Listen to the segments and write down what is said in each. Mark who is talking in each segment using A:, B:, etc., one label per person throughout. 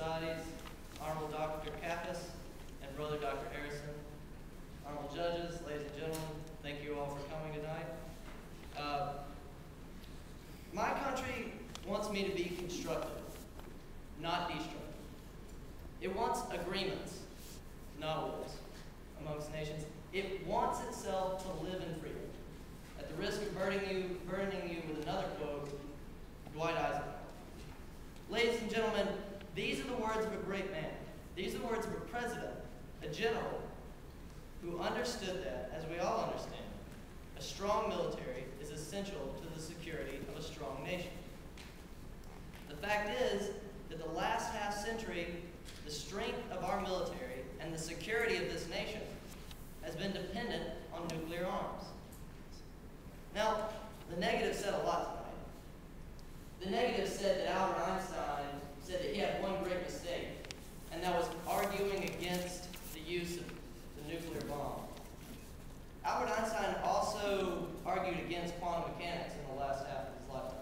A: Societies, Honorable Dr. Kappas, and Brother Dr. Harrison, Honorable Judges, ladies and gentlemen, thank you all for coming tonight. My country wants me to be constructive, not destructive. It wants agreements, not wars, amongst nations. It wants itself to live in freedom. At the risk of burdening you with another quote, Dwight Eisenhower. Ladies and gentlemen, these are the words of a great man. These are the words of a president, a general, who understood that, as we all understand, a strong military is essential to the security of a strong nation. The fact is that the last half-century, the strength of our military and the security of this nation has been dependent on nuclear arms. Now, the negative said a lot tonight. The negative said that Albert Einstein said that he had one great mistake, and that was arguing against the use of the nuclear bomb. Albert Einstein also argued against quantum mechanics in the last half of his lifetime.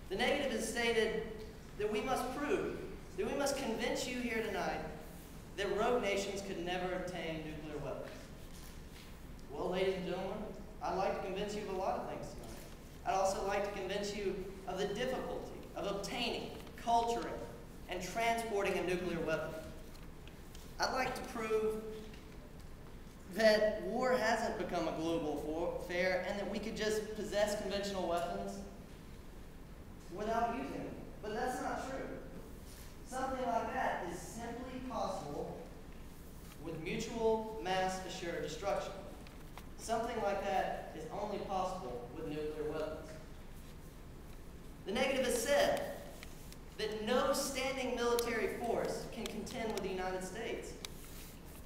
A: The negative is stated that we must prove, that we must convince you here tonight that rogue nations could never obtain nuclear weapons. Well, ladies and gentlemen, I'd like to convince you of a lot of things tonight. I'd also like to convince you of the difficulty of obtaining, culturing, and transporting a nuclear weapon. I'd like to prove that war hasn't become a global affair and that we could just possess conventional weapons without using them. But that's not true. Something like that is simply possible with mutual mass assured destruction. Something like that is only possible with nuclear weapons. The negative has said that no standing military force can contend with the United States.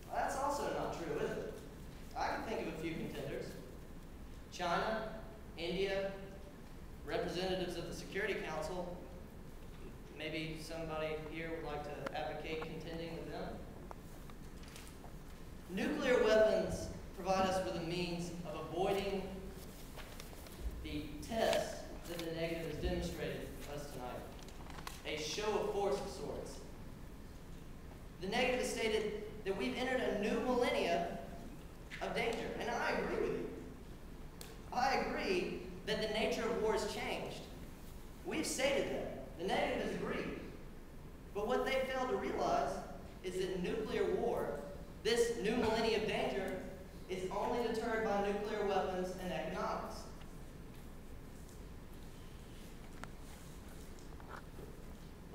A: Well, that's also not true, is it? I can think of a few contenders. China, India, representatives of the Security Council. Maybe somebody here would like to advocate contending with them. Nuclear weapons provide us with a means of avoiding the test that the negative has demonstrated to us tonight. A show of force of sorts. The negative has stated that we've entered a new millennia of danger, and I agree with you. I agree that the nature of war has changed. We've stated that. The negative has agreed. But what they fail to realize is that nuclear war, this new millennia of danger, is only deterred by nuclear weapons and economics.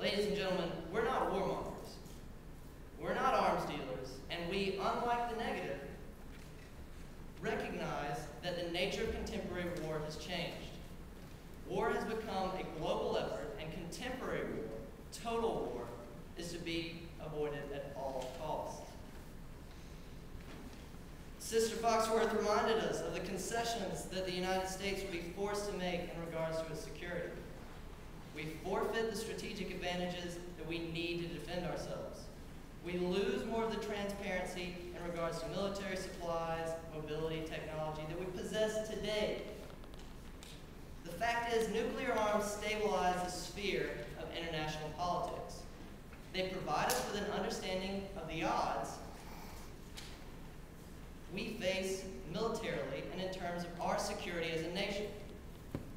A: Ladies and gentlemen, we're not warmongers. We're not arms dealers, and we, unlike the negative, recognize that the nature of contemporary war has changed. War has become a global effort, and contemporary war, total war, is to be avoided at all costs. Sister Foxworth reminded us of the concessions that the United States would be forced to make in regards to its security. We forfeit the strategic advantages that we need to defend ourselves. We lose more of the transparency in regards to military supplies, mobility, technology that we possess today. The fact is, nuclear arms stabilize the sphere of international politics. They provide us with an understanding of the odds we face militarily and in terms of our security as a nation.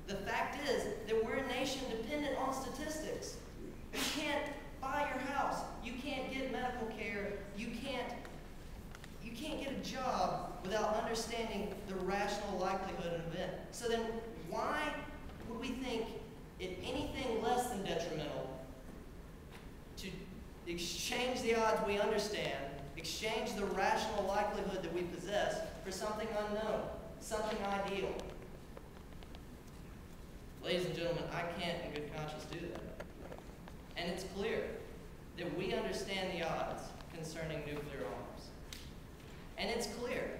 A: The fact is that we're a nation dependent on statistics. You can't buy your house. You can't get medical care. You can't get a job without understanding the rational likelihood of an event. So then why would we think it anything less than detrimental to exchange the odds we understand, exchange the rational likelihood that we possess for something unknown, something ideal? Ladies and gentlemen, I can't in good conscience do that. And it's clear that we understand the odds concerning nuclear arms. And it's clear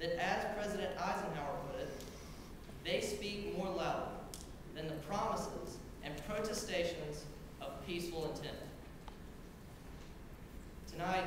A: that, as President Eisenhower put it, they speak more loudly than the promises and protestations of peaceful intent. Tonight,